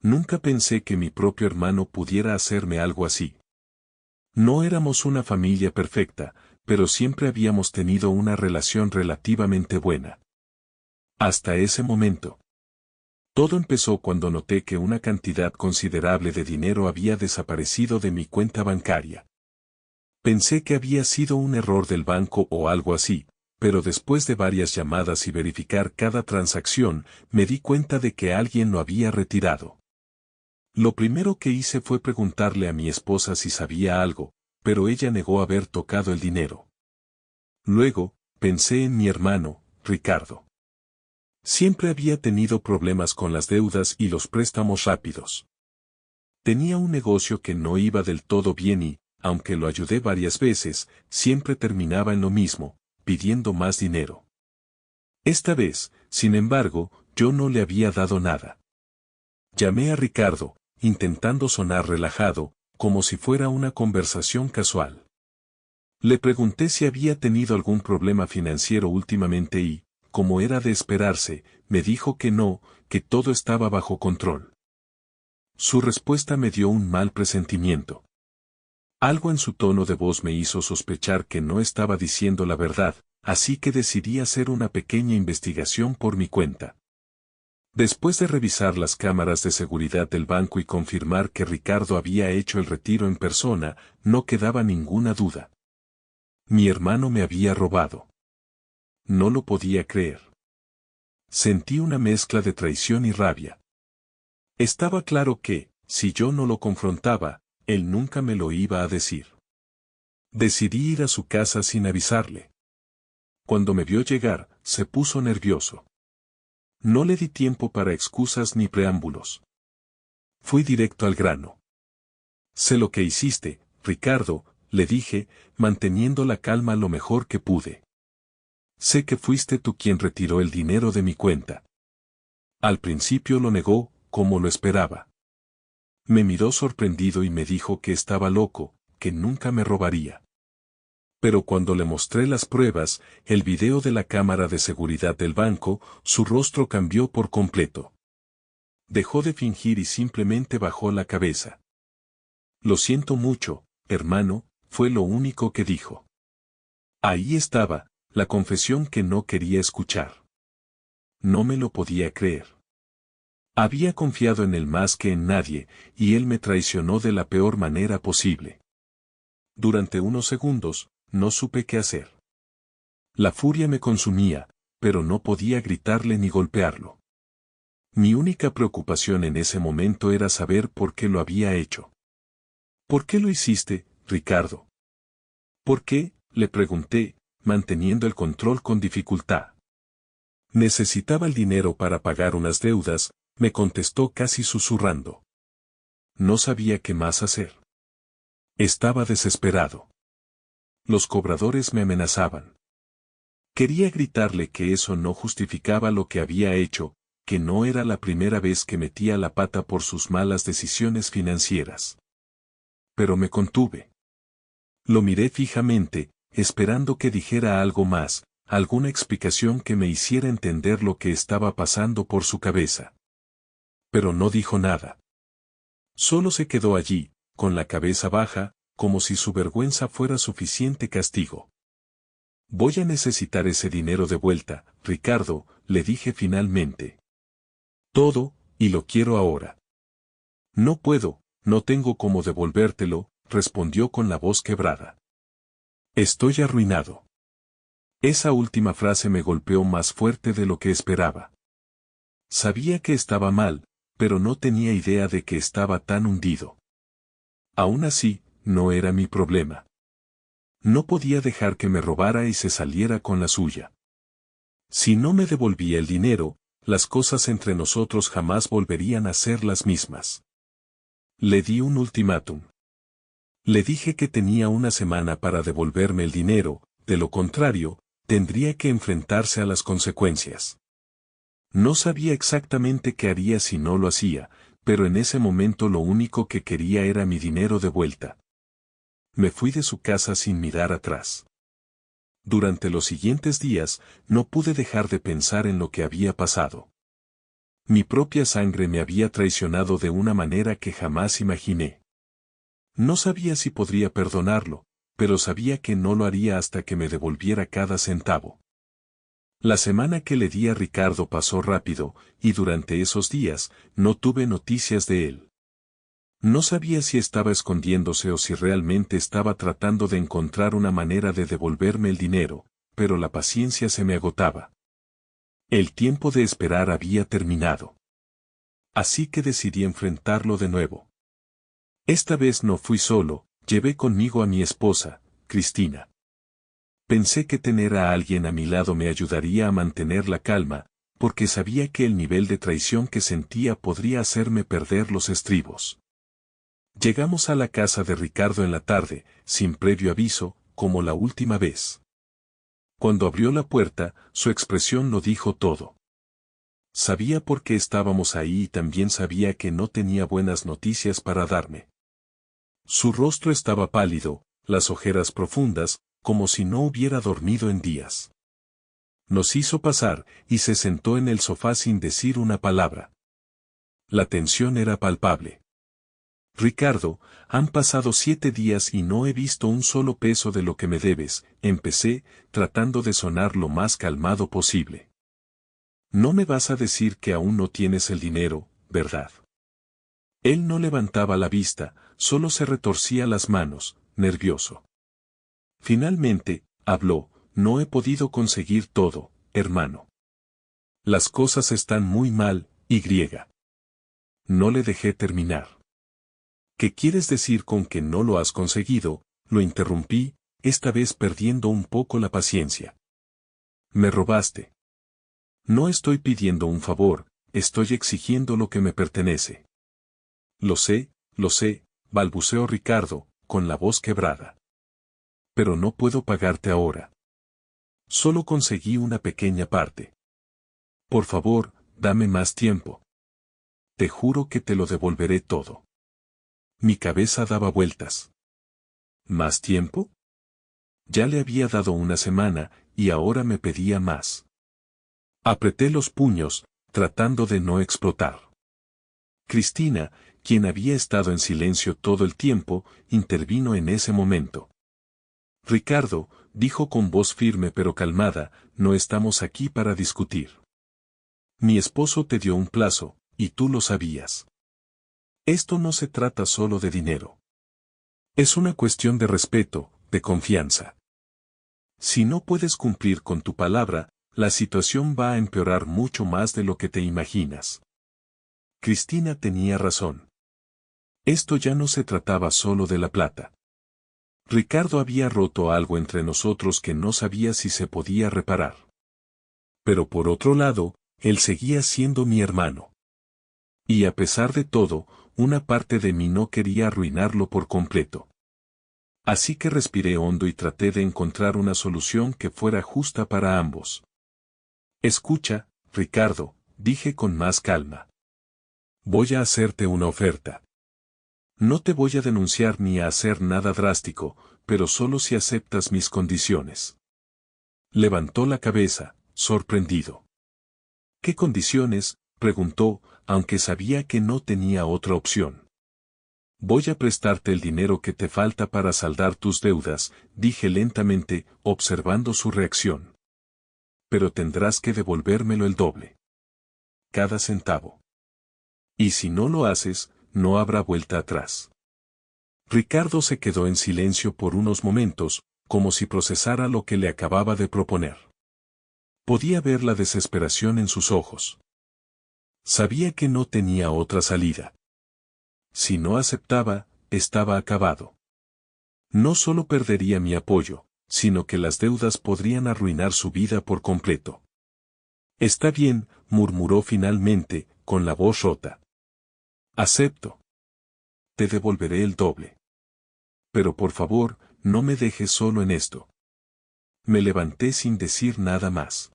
Nunca pensé que mi propio hermano pudiera hacerme algo así. No éramos una familia perfecta, pero siempre habíamos tenido una relación relativamente buena. Hasta ese momento. Todo empezó cuando noté que una cantidad considerable de dinero había desaparecido de mi cuenta bancaria. Pensé que había sido un error del banco o algo así, pero después de varias llamadas y verificar cada transacción, me di cuenta de que alguien lo había retirado. Lo primero que hice fue preguntarle a mi esposa si sabía algo, pero ella negó haber tocado el dinero. Luego, pensé en mi hermano, Ricardo. Siempre había tenido problemas con las deudas y los préstamos rápidos. Tenía un negocio que no iba del todo bien y, aunque lo ayudé varias veces, siempre terminaba en lo mismo, pidiendo más dinero. Esta vez, sin embargo, yo no le había dado nada. Llamé a Ricardo, intentando sonar relajado, como si fuera una conversación casual. Le pregunté si había tenido algún problema financiero últimamente y, como era de esperarse, me dijo que no, que todo estaba bajo control. Su respuesta me dio un mal presentimiento. Algo en su tono de voz me hizo sospechar que no estaba diciendo la verdad, así que decidí hacer una pequeña investigación por mi cuenta. Después de revisar las cámaras de seguridad del banco y confirmar que Ricardo había hecho el retiro en persona, no quedaba ninguna duda. Mi hermano me había robado. No lo podía creer. Sentí una mezcla de traición y rabia. Estaba claro que, si yo no lo confrontaba, él nunca me lo iba a decir. Decidí ir a su casa sin avisarle. Cuando me vio llegar, se puso nervioso. No le di tiempo para excusas ni preámbulos. Fui directo al grano. Sé lo que hiciste, Ricardo, le dije, manteniendo la calma lo mejor que pude. Sé que fuiste tú quien retiró el dinero de mi cuenta. Al principio lo negó, como lo esperaba. Me miró sorprendido y me dijo que estaba loco, que nunca me robaría. Pero cuando le mostré las pruebas, el video de la cámara de seguridad del banco, su rostro cambió por completo. Dejó de fingir y simplemente bajó la cabeza. Lo siento mucho, hermano, fue lo único que dijo. Ahí estaba, la confesión que no quería escuchar. No me lo podía creer. Había confiado en él más que en nadie, y él me traicionó de la peor manera posible. Durante unos segundos, no supe qué hacer. La furia me consumía, pero no podía gritarle ni golpearlo. Mi única preocupación en ese momento era saber por qué lo había hecho. ¿Por qué lo hiciste, Ricardo? ¿Por qué?, le pregunté, manteniendo el control con dificultad. Necesitaba el dinero para pagar unas deudas, me contestó casi susurrando. No sabía qué más hacer. Estaba desesperado. Los cobradores me amenazaban. Quería gritarle que eso no justificaba lo que había hecho, que no era la primera vez que metía la pata por sus malas decisiones financieras. Pero me contuve. Lo miré fijamente, esperando que dijera algo más, alguna explicación que me hiciera entender lo que estaba pasando por su cabeza. Pero no dijo nada. Solo se quedó allí, con la cabeza baja, como si su vergüenza fuera suficiente castigo. Voy a necesitar ese dinero de vuelta, Ricardo, le dije finalmente. Todo, y lo quiero ahora. No puedo, no tengo cómo devolvértelo, respondió con la voz quebrada. Estoy arruinado. Esa última frase me golpeó más fuerte de lo que esperaba. Sabía que estaba mal, pero no tenía idea de que estaba tan hundido. Aún así, no era mi problema. No podía dejar que me robara y se saliera con la suya. Si no me devolvía el dinero, las cosas entre nosotros jamás volverían a ser las mismas. Le di un ultimátum. Le dije que tenía una semana para devolverme el dinero, de lo contrario, tendría que enfrentarse a las consecuencias. No sabía exactamente qué haría si no lo hacía, pero en ese momento lo único que quería era mi dinero de vuelta. Me fui de su casa sin mirar atrás. Durante los siguientes días, no pude dejar de pensar en lo que había pasado. Mi propia sangre me había traicionado de una manera que jamás imaginé. No sabía si podría perdonarlo, pero sabía que no lo haría hasta que me devolviera cada centavo. La semana que le di a Ricardo pasó rápido, y durante esos días, no tuve noticias de él. No sabía si estaba escondiéndose o si realmente estaba tratando de encontrar una manera de devolverme el dinero, pero la paciencia se me agotaba. El tiempo de esperar había terminado. Así que decidí enfrentarlo de nuevo. Esta vez no fui solo, llevé conmigo a mi esposa, Cristina. Pensé que tener a alguien a mi lado me ayudaría a mantener la calma, porque sabía que el nivel de traición que sentía podría hacerme perder los estribos. Llegamos a la casa de Ricardo en la tarde, sin previo aviso, como la última vez. Cuando abrió la puerta, su expresión lo dijo todo. Sabía por qué estábamos ahí y también sabía que no tenía buenas noticias para darme. Su rostro estaba pálido, las ojeras profundas, como si no hubiera dormido en días. Nos hizo pasar, y se sentó en el sofá sin decir una palabra. La tensión era palpable. Ricardo, han pasado 7 días y no he visto un solo peso de lo que me debes, empecé, tratando de sonar lo más calmado posible. No me vas a decir que aún no tienes el dinero, ¿verdad? Él no levantaba la vista, solo se retorcía las manos, nervioso. Finalmente, habló, no he podido conseguir todo, hermano. Las cosas están muy mal, y. No le dejé terminar. ¿Qué quieres decir con que no lo has conseguido? Lo interrumpí, esta vez perdiendo un poco la paciencia. Me robaste. No estoy pidiendo un favor, estoy exigiendo lo que me pertenece. Lo sé, balbuceó Ricardo, con la voz quebrada. Pero no puedo pagarte ahora. Solo conseguí una pequeña parte. Por favor, dame más tiempo. Te juro que te lo devolveré todo. Mi cabeza daba vueltas. ¿Más tiempo? Ya le había dado una semana, y ahora me pedía más. Apreté los puños, tratando de no explotar. Cristina, quien había estado en silencio todo el tiempo, intervino en ese momento. Ricardo, dijo con voz firme pero calmada, no estamos aquí para discutir. Mi esposo te dio un plazo, y tú lo sabías. Esto no se trata solo de dinero. Es una cuestión de respeto, de confianza. Si no puedes cumplir con tu palabra, la situación va a empeorar mucho más de lo que te imaginas. Cristina tenía razón. Esto ya no se trataba solo de la plata. Ricardo había roto algo entre nosotros que no sabía si se podía reparar. Pero por otro lado, él seguía siendo mi hermano. Y a pesar de todo, una parte de mí no quería arruinarlo por completo. Así que respiré hondo y traté de encontrar una solución que fuera justa para ambos. Escucha, Ricardo, dije con más calma. Voy a hacerte una oferta. No te voy a denunciar ni a hacer nada drástico, pero solo si aceptas mis condiciones. Levantó la cabeza, sorprendido. ¿Qué condiciones?, preguntó, aunque sabía que no tenía otra opción. Voy a prestarte el dinero que te falta para saldar tus deudas, dije lentamente, observando su reacción. Pero tendrás que devolvérmelo el doble. Cada centavo. Y si no lo haces, no habrá vuelta atrás. Ricardo se quedó en silencio por unos momentos, como si procesara lo que le acababa de proponer. Podía ver la desesperación en sus ojos. Sabía que no tenía otra salida. Si no aceptaba, estaba acabado. No solo perdería mi apoyo, sino que las deudas podrían arruinar su vida por completo. Está bien, murmuró finalmente, con la voz rota. Acepto. Te devolveré el doble. Pero por favor, no me dejes solo en esto. Me levanté sin decir nada más.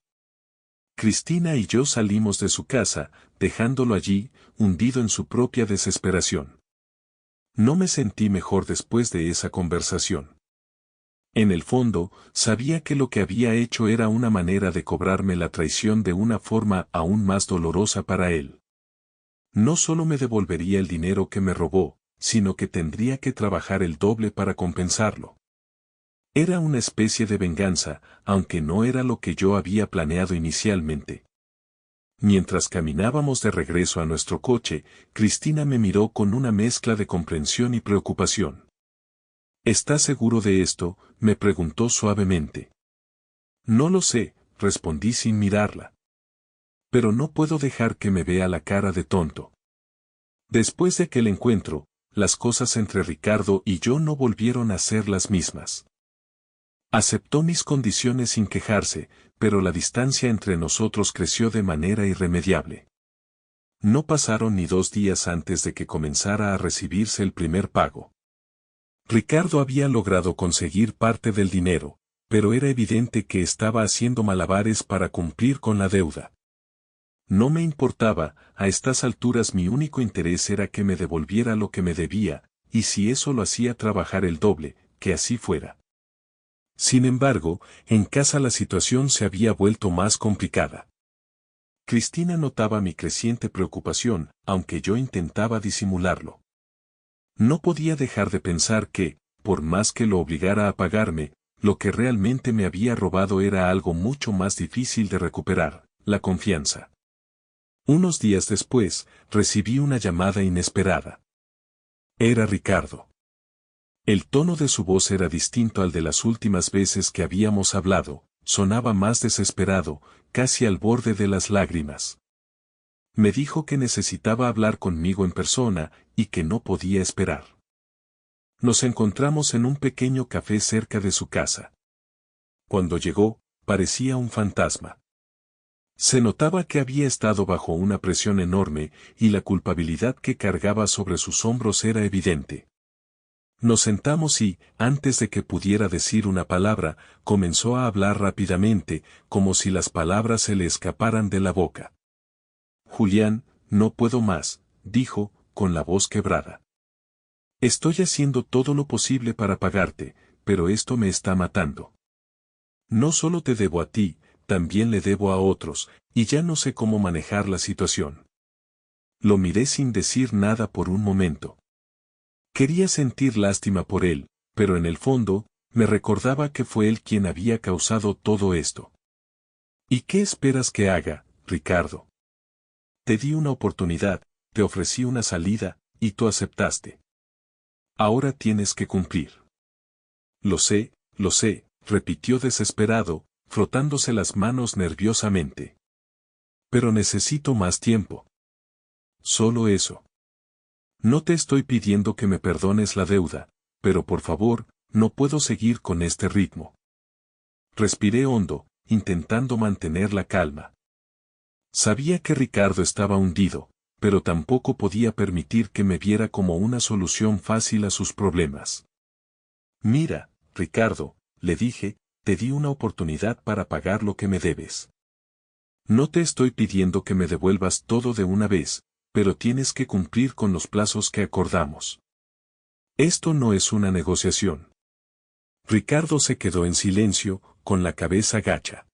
Cristina y yo salimos de su casa, dejándolo allí, hundido en su propia desesperación. No me sentí mejor después de esa conversación. En el fondo, sabía que lo que había hecho era una manera de cobrarme la traición de una forma aún más dolorosa para él. No solo me devolvería el dinero que me robó, sino que tendría que trabajar el doble para compensarlo. Era una especie de venganza, aunque no era lo que yo había planeado inicialmente. Mientras caminábamos de regreso a nuestro coche, Cristina me miró con una mezcla de comprensión y preocupación. ¿Estás seguro de esto?, me preguntó suavemente. No lo sé, respondí sin mirarla. Pero no puedo dejar que me vea la cara de tonto. Después de aquel encuentro, las cosas entre Ricardo y yo no volvieron a ser las mismas. Aceptó mis condiciones sin quejarse, pero la distancia entre nosotros creció de manera irremediable. No pasaron ni 2 días antes de que comenzara a recibirse el primer pago. Ricardo había logrado conseguir parte del dinero, pero era evidente que estaba haciendo malabares para cumplir con la deuda. No me importaba, a estas alturas mi único interés era que me devolviera lo que me debía, y si eso lo hacía trabajar el doble, que así fuera. Sin embargo, en casa la situación se había vuelto más complicada. Cristina notaba mi creciente preocupación, aunque yo intentaba disimularlo. No podía dejar de pensar que, por más que lo obligara a pagarme, lo que realmente me había robado era algo mucho más difícil de recuperar, la confianza. Unos días después, recibí una llamada inesperada. Era Ricardo. El tono de su voz era distinto al de las últimas veces que habíamos hablado, sonaba más desesperado, casi al borde de las lágrimas. Me dijo que necesitaba hablar conmigo en persona, y que no podía esperar. Nos encontramos en un pequeño café cerca de su casa. Cuando llegó, parecía un fantasma. Se notaba que había estado bajo una presión enorme, y la culpabilidad que cargaba sobre sus hombros era evidente. Nos sentamos y, antes de que pudiera decir una palabra, comenzó a hablar rápidamente, como si las palabras se le escaparan de la boca. Julián, no puedo más, dijo, con la voz quebrada. Estoy haciendo todo lo posible para pagarte, pero esto me está matando. No solo te debo a ti, también le debo a otros, y ya no sé cómo manejar la situación. Lo miré sin decir nada por un momento. Quería sentir lástima por él, pero en el fondo, me recordaba que fue él quien había causado todo esto. ¿Y qué esperas que haga, Ricardo? Te di una oportunidad, te ofrecí una salida, y tú aceptaste. Ahora tienes que cumplir. Lo sé, repitió desesperado, frotándose las manos nerviosamente. Pero necesito más tiempo. Solo eso. No te estoy pidiendo que me perdones la deuda, pero por favor, no puedo seguir con este ritmo. Respiré hondo, intentando mantener la calma. Sabía que Ricardo estaba hundido, pero tampoco podía permitir que me viera como una solución fácil a sus problemas. Mira, Ricardo, le dije, te di una oportunidad para pagar lo que me debes. No te estoy pidiendo que me devuelvas todo de una vez, pero tienes que cumplir con los plazos que acordamos. Esto no es una negociación. Ricardo se quedó en silencio, con la cabeza gacha.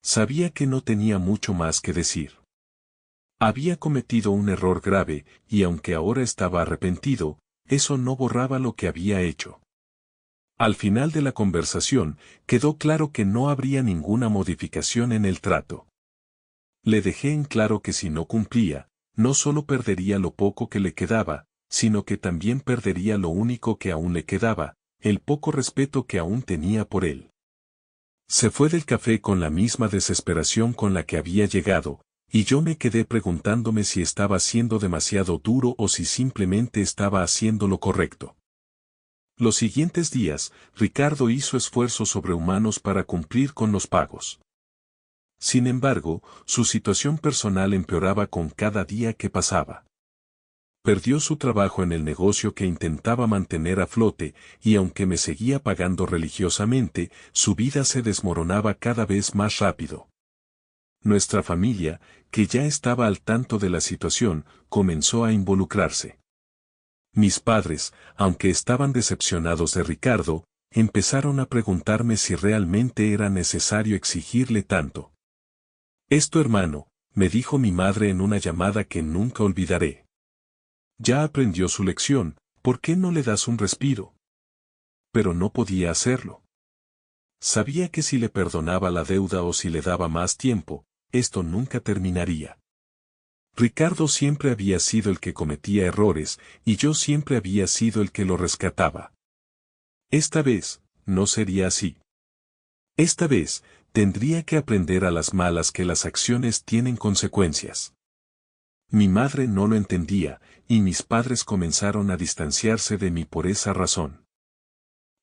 Sabía que no tenía mucho más que decir. Había cometido un error grave, y aunque ahora estaba arrepentido, eso no borraba lo que había hecho. Al final de la conversación, quedó claro que no habría ninguna modificación en el trato. Le dejé en claro que si no cumplía, no solo perdería lo poco que le quedaba, sino que también perdería lo único que aún le quedaba, el poco respeto que aún tenía por él. Se fue del café con la misma desesperación con la que había llegado, y yo me quedé preguntándome si estaba siendo demasiado duro o si simplemente estaba haciendo lo correcto. Los siguientes días, Ricardo hizo esfuerzos sobrehumanos para cumplir con los pagos. Sin embargo, su situación personal empeoraba con cada día que pasaba. Perdió su trabajo en el negocio que intentaba mantener a flote, y aunque me seguía pagando religiosamente, su vida se desmoronaba cada vez más rápido. Nuestra familia, que ya estaba al tanto de la situación, comenzó a involucrarse. Mis padres, aunque estaban decepcionados de Ricardo, empezaron a preguntarme si realmente era necesario exigirle tanto. «Es tu hermano», me dijo mi madre en una llamada que nunca olvidaré. Ya aprendió su lección, ¿por qué no le das un respiro? Pero no podía hacerlo. Sabía que si le perdonaba la deuda o si le daba más tiempo, esto nunca terminaría. Ricardo siempre había sido el que cometía errores, y yo siempre había sido el que lo rescataba. Esta vez, no sería así. Esta vez, tendría que aprender a las malas que las acciones tienen consecuencias. Mi madre no lo entendía, y mis padres comenzaron a distanciarse de mí por esa razón.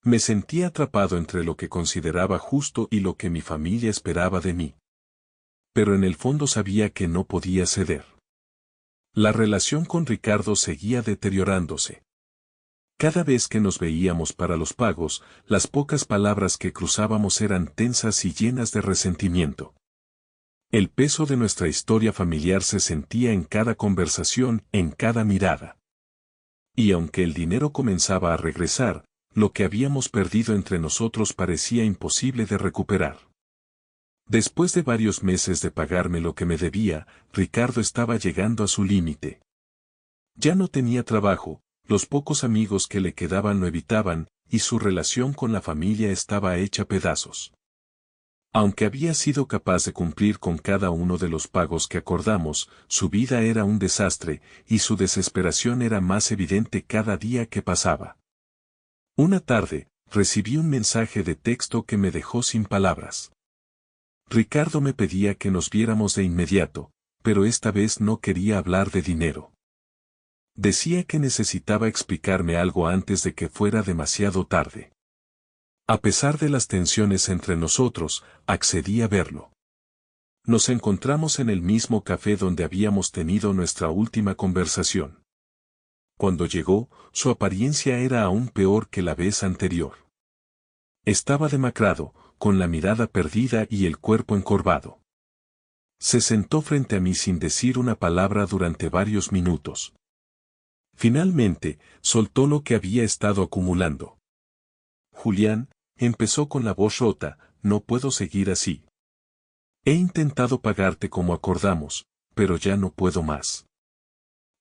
Me sentía atrapado entre lo que consideraba justo y lo que mi familia esperaba de mí. Pero en el fondo sabía que no podía ceder. La relación con Ricardo seguía deteriorándose. Cada vez que nos veíamos para los pagos, las pocas palabras que cruzábamos eran tensas y llenas de resentimiento. El peso de nuestra historia familiar se sentía en cada conversación, en cada mirada. Y aunque el dinero comenzaba a regresar, lo que habíamos perdido entre nosotros parecía imposible de recuperar. Después de varios meses de pagarme lo que me debía, Ricardo estaba llegando a su límite. Ya no tenía trabajo, los pocos amigos que le quedaban lo evitaban, y su relación con la familia estaba hecha pedazos. Aunque había sido capaz de cumplir con cada uno de los pagos que acordamos, su vida era un desastre, y su desesperación era más evidente cada día que pasaba. Una tarde, recibí un mensaje de texto que me dejó sin palabras. Ricardo me pedía que nos viéramos de inmediato, pero esta vez no quería hablar de dinero. Decía que necesitaba explicarme algo antes de que fuera demasiado tarde. A pesar de las tensiones entre nosotros, accedí a verlo. Nos encontramos en el mismo café donde habíamos tenido nuestra última conversación. Cuando llegó, su apariencia era aún peor que la vez anterior. Estaba demacrado, con la mirada perdida y el cuerpo encorvado. Se sentó frente a mí sin decir una palabra durante varios minutos. Finalmente, soltó lo que había estado acumulando. Julián, empezó con la voz rota, no puedo seguir así. He intentado pagarte como acordamos, pero ya no puedo más.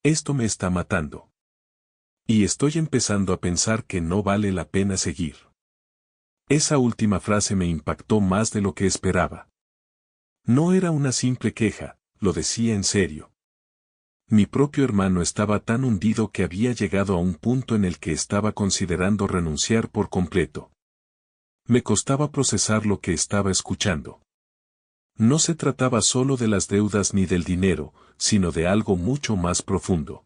Esto me está matando. Y estoy empezando a pensar que no vale la pena seguir. Esa última frase me impactó más de lo que esperaba. No era una simple queja, lo decía en serio. Mi propio hermano estaba tan hundido que había llegado a un punto en el que estaba considerando renunciar por completo. Me costaba procesar lo que estaba escuchando. No se trataba solo de las deudas ni del dinero, sino de algo mucho más profundo.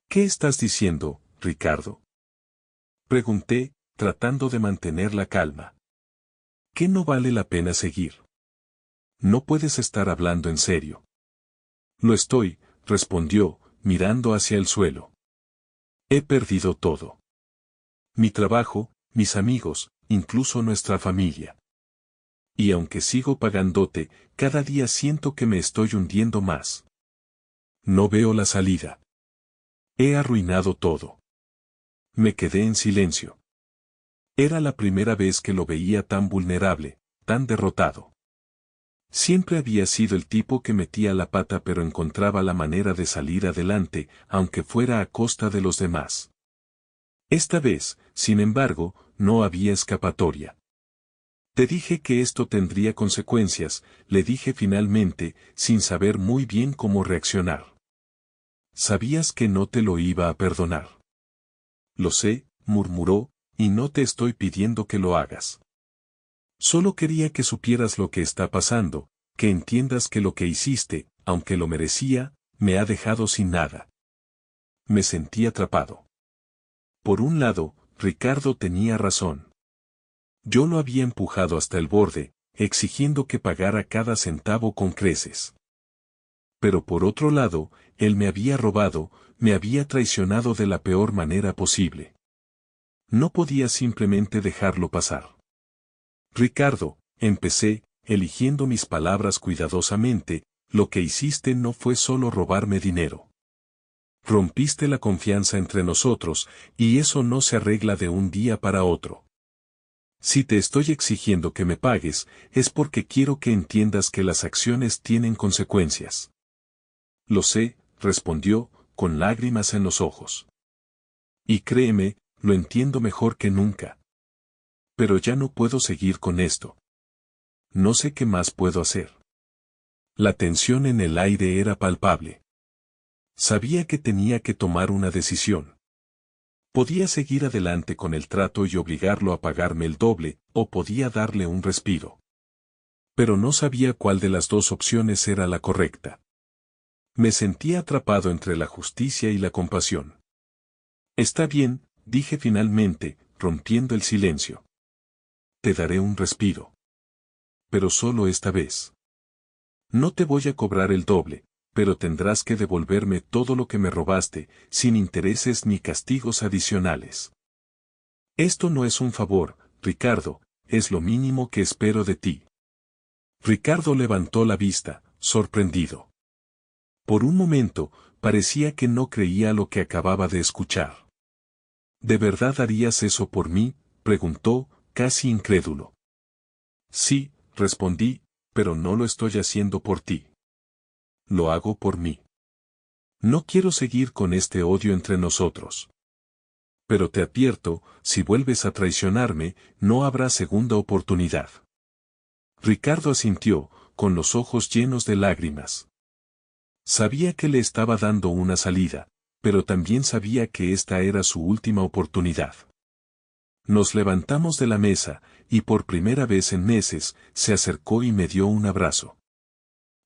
¿Qué estás diciendo, Ricardo? Pregunté, tratando de mantener la calma. ¿Qué no vale la pena seguir? No puedes estar hablando en serio. Lo estoy, respondió, mirando hacia el suelo. He perdido todo. Mi trabajo, mis amigos, incluso nuestra familia. Y aunque sigo pagándote, cada día siento que me estoy hundiendo más. No veo la salida. He arruinado todo. Me quedé en silencio. Era la primera vez que lo veía tan vulnerable, tan derrotado. Siempre había sido el tipo que metía la pata pero encontraba la manera de salir adelante, aunque fuera a costa de los demás. Esta vez, sin embargo, no había escapatoria. Te dije que esto tendría consecuencias, le dije finalmente, sin saber muy bien cómo reaccionar. Sabías que no te lo iba a perdonar. Lo sé, murmuró, y no te estoy pidiendo que lo hagas. Solo quería que supieras lo que está pasando, que entiendas que lo que hiciste, aunque lo merecía, me ha dejado sin nada. Me sentí atrapado. Por un lado, Ricardo tenía razón. Yo lo había empujado hasta el borde, exigiendo que pagara cada centavo con creces. Pero por otro lado, él me había robado, me había traicionado de la peor manera posible. No podía simplemente dejarlo pasar. Ricardo, empecé, eligiendo mis palabras cuidadosamente, lo que hiciste no fue solo robarme dinero. Rompiste la confianza entre nosotros, y eso no se arregla de un día para otro. Si te estoy exigiendo que me pagues, es porque quiero que entiendas que las acciones tienen consecuencias. Lo sé, respondió, con lágrimas en los ojos. Y créeme, lo entiendo mejor que nunca. Pero ya no puedo seguir con esto. No sé qué más puedo hacer. La tensión en el aire era palpable. Sabía que tenía que tomar una decisión. Podía seguir adelante con el trato y obligarlo a pagarme el doble, o podía darle un respiro. Pero no sabía cuál de las dos opciones era la correcta. Me sentía atrapado entre la justicia y la compasión. Está bien, dije finalmente, rompiendo el silencio. Te daré un respiro. Pero solo esta vez. No te voy a cobrar el doble, pero tendrás que devolverme todo lo que me robaste, sin intereses ni castigos adicionales. Esto no es un favor, Ricardo, es lo mínimo que espero de ti. Ricardo levantó la vista, sorprendido. Por un momento, parecía que no creía lo que acababa de escuchar. ¿De verdad harías eso por mí?, preguntó, casi incrédulo. Sí, respondí, pero no lo estoy haciendo por ti. Lo hago por mí. No quiero seguir con este odio entre nosotros. Pero te advierto, si vuelves a traicionarme, no habrá segunda oportunidad. Ricardo asintió, con los ojos llenos de lágrimas. Sabía que le estaba dando una salida, pero también sabía que esta era su última oportunidad. Nos levantamos de la mesa, y por primera vez en meses, se acercó y me dio un abrazo.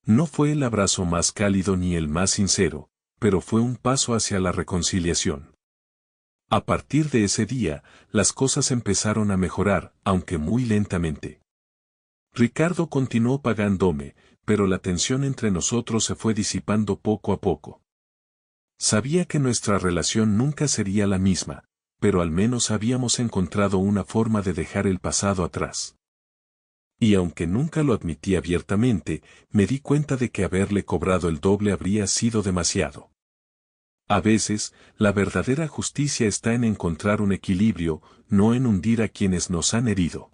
No fue el abrazo más cálido ni el más sincero, pero fue un paso hacia la reconciliación. A partir de ese día, las cosas empezaron a mejorar, aunque muy lentamente. Ricardo continuó pagándome, pero la tensión entre nosotros se fue disipando poco a poco. Sabía que nuestra relación nunca sería la misma, pero al menos habíamos encontrado una forma de dejar el pasado atrás. Y aunque nunca lo admití abiertamente, me di cuenta de que haberle cobrado el doble habría sido demasiado. A veces, la verdadera justicia está en encontrar un equilibrio, no en hundir a quienes nos han herido.